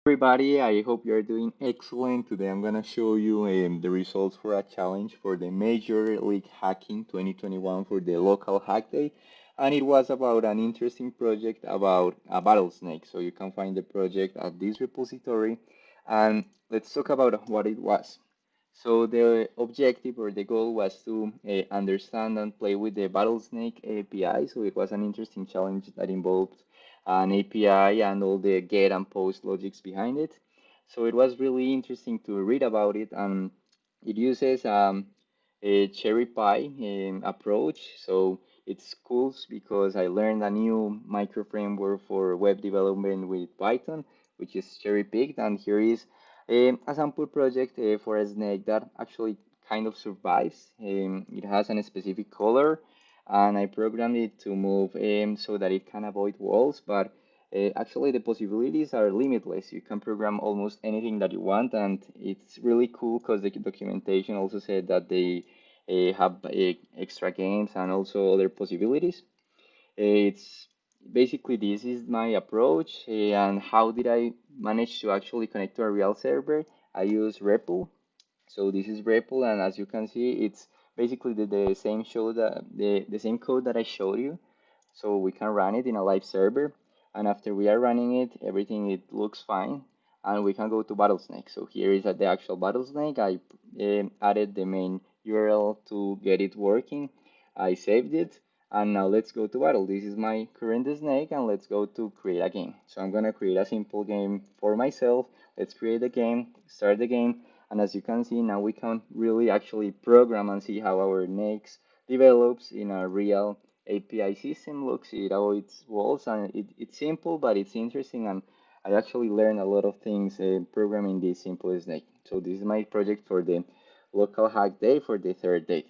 Everybody, I hope you're doing excellent. Today I'm gonna show you the results for a challenge for the Major League Hacking 2021 for the local hack day. And it was about an interesting project about a battlesnake. So you can find the project at this repository. And let's talk about what it was. So the objective or the goal was to understand and play with the BattleSnake API. So it was an interesting challenge that involved an API and all the get and post logics behind it. So it was really interesting to read about it, and it uses a cherry pie approach. So it's cool because I learned a new micro framework for web development with Python, which is cherry picked, and here is a sample project for a snake that actually kind of survives. It has a specific color, and I programmed it to move so that it can avoid walls. But actually, the possibilities are limitless. You can program almost anything that you want, and it's really cool because the documentation also said that they have extra games and also other possibilities. It's basically this is my approach. And how did I manage to actually connect to a real server? I use REPL. So this is REPL, and as you can see, it's basically the same show that the same code that I showed you. So we can run it in a live server, and after we are running it, everything it looks fine, and we can go to BattleSnake. So here is the actual BattleSnake. I added the main URL to get it working. I saved it, and now let's go to battle. This is my current snake, and let's go to create a game. So I'm gonna create a simple game for myself. Let's create a game, start the game, and as you can see, now we can really actually program and see how our next develops in a real API system. Look, see how it walls, and it's simple, but it's interesting, and I actually learned a lot of things programming this simple snake. So this is my project for the local hack day for the third day.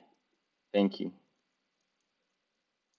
Thank you.